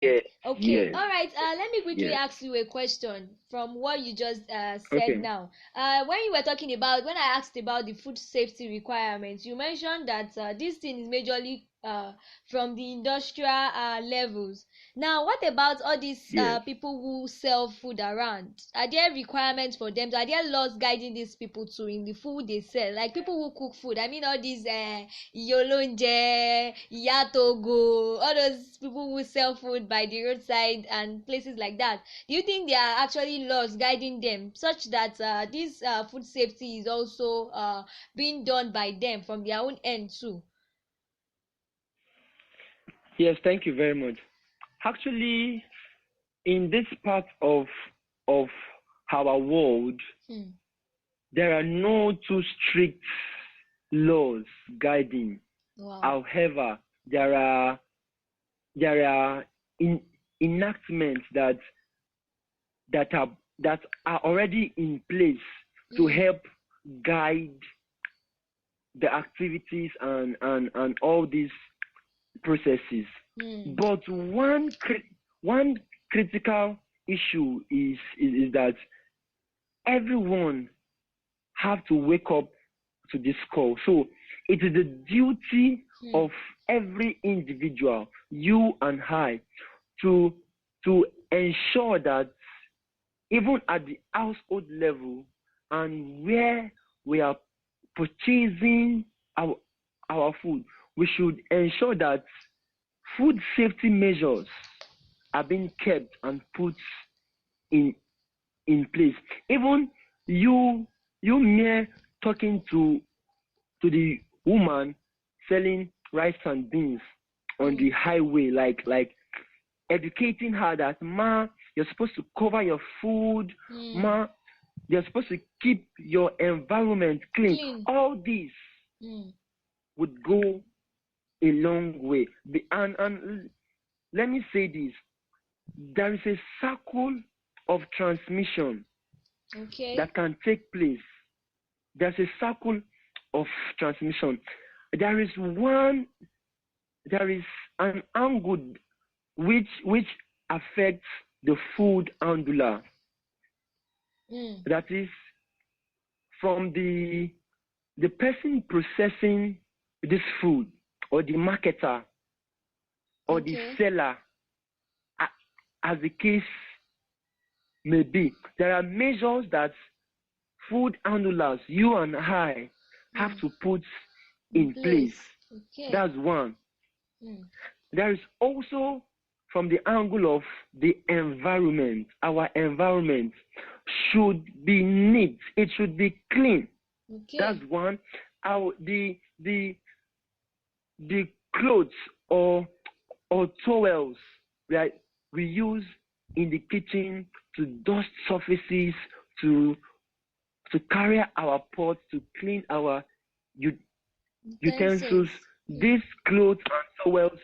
Yes, Okay, yes, all right. Let me quickly yes. ask you a question from what you just said Okay. now. When you were talking about, when I asked about the food safety requirements, you mentioned that this thing is majorly from the industrial levels. Now, what about all these Yes. people who sell food around? Are there requirements for them? Are there laws guiding these people to in the food they sell? Like people who cook food. I mean, all these Yolonje, Yatogo, all those people who sell food by the roadside and places like that. Do you think there are actually laws guiding them such that this food safety is also being done by them from their own end too? Yes, thank you very much. Actually, in this part of our world, Hmm. there are no too strict laws guiding. Wow. However, there are in, enactments that are already in place to Hmm. help guide the activities and all these processes. Hmm. But one critical issue is that everyone have to wake up to this call. So it is the duty Hmm. of every individual, you and I, to to ensure that even at the household level and where we are purchasing our food, we should ensure that food safety measures are being kept and put in in place. Even you mere talking to the woman selling rice and beans on Hmm. the highway, like educating her that, ma, you're supposed to cover your food, Hmm. ma, you're supposed to keep your environment clean. Clean. All this Hmm. would go a long way. And let me say this: there is a circle of transmission Okay. that can take place. There's a circle of transmission. There is one, there is an angle which affects the food handler. Hmm. That is from the person processing this food, or the marketer, or the Okay. seller, as the case may be. There are measures that food handlers, you and I, have Hmm. to put In in place. place. Okay. That's one. Hmm. There is also from the angle of the environment. Our environment should be neat. It should be clean. That's Okay. one. Our the clothes or towels that we use in the kitchen to dust surfaces, to to carry our pots, to clean our utensils. Utensils. Hmm. These clothes and towels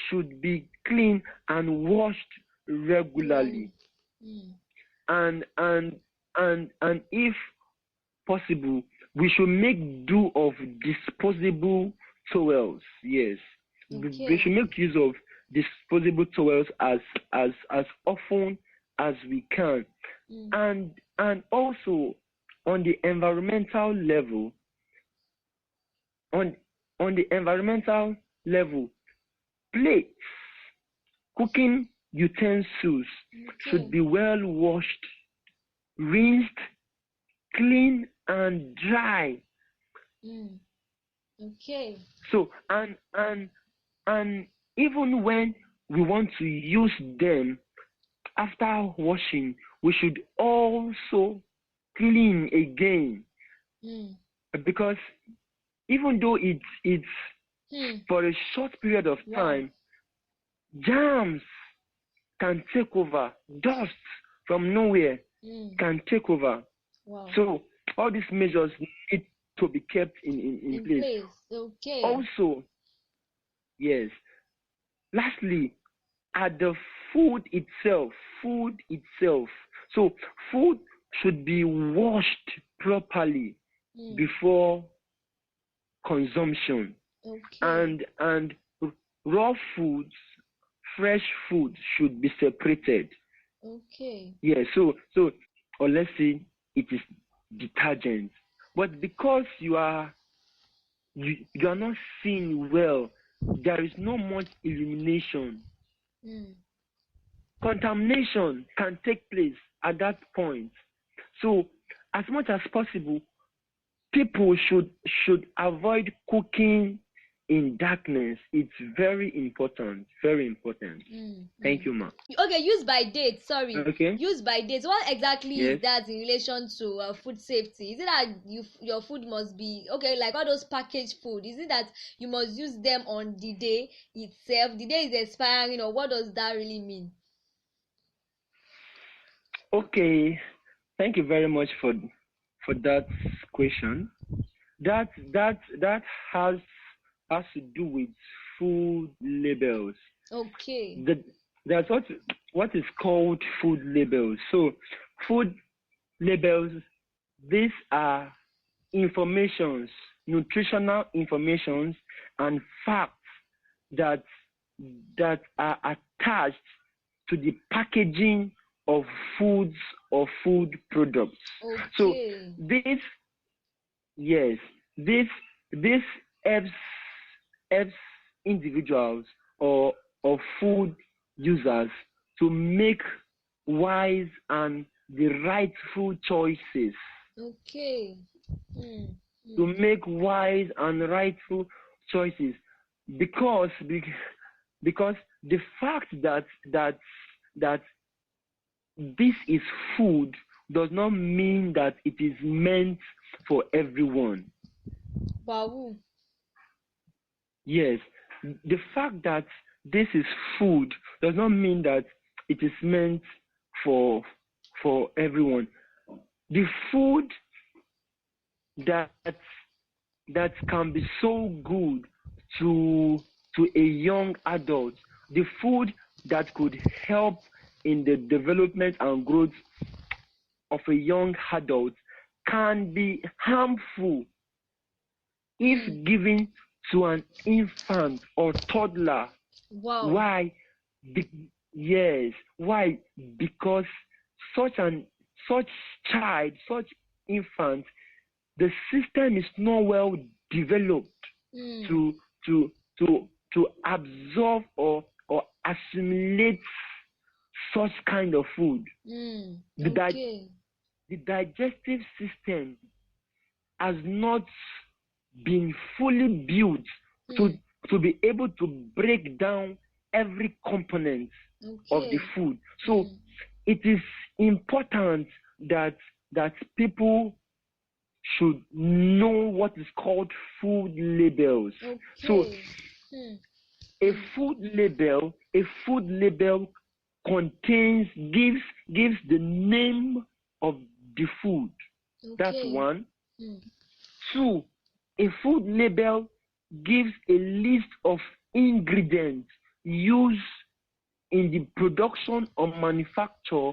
should be clean and washed Regularly. regularly. Hmm. And if possible, we should make do of disposable towels. Yes, we Okay. should make use of disposable towels as often as we can. Hmm. And also on the environmental level, on on the environmental level, plates, cooking utensils should Okay. be well washed, rinsed, clean, and dry. Hmm. Okay. So and even when we want to use them after washing, we should also clean again, Hmm. because even though it's Hmm. for a short period of Wow. time, germs can take over, dust from nowhere Hmm. can take over. Wow. So all these measures need to be kept in In place. place. Okay. Also, yes. Lastly, at the food itself. So food should be washed properly Hmm. before consumption. Okay. And raw foods, fresh food should be separated. Okay. Yeah, or let's say it is detergent. But because you are not seeing well, there is no much illumination. Mm. Contamination can take place at that point. So, as much as possible, people should avoid cooking in darkness. It's very important. Very important. Thank Mm. you, ma. Okay, use by date. Sorry, Okay. use by date. What exactly is Yes. that in relation to food safety? Is it that your food must be okay, like all those packaged food? Is it that you must use them on the day itself? The day is expiring, or what does that really mean? Okay. Thank you very much for that question. That has to do with food labels. Okay. That that's what is called food labels. So food labels, these are informations, nutritional informations and facts that are attached to the packaging of foods or food products. So Okay. this yes, this this helps helps individuals or food users to make wise and the rightful choices. Okay. Hmm. To Hmm. make wise and rightful choices, because because the fact that this is food does not mean that it is meant for everyone. Wow. Yes, the fact that this is food does not mean that it is meant for everyone. The food that that can be so good to a young adult, the food that could help in the development and growth of a young adult, can be harmful Hmm. if given to an infant or toddler. Wow. Why? Yes. Why? Because such an such child, such infant, the system is not well developed Hmm. to to to absorb or assimilate such kind of food. Hmm. The, Okay. the digestive system has not been fully built to Hmm. be able to break down every component of the Okay. food. So Hmm. it is important that people should know what is called food labels. So Okay. Hmm. a Hmm. food label contains gives the name of the food. That's Okay. one. Hmm. Two, a food label gives a list of ingredients used in the production or manufacture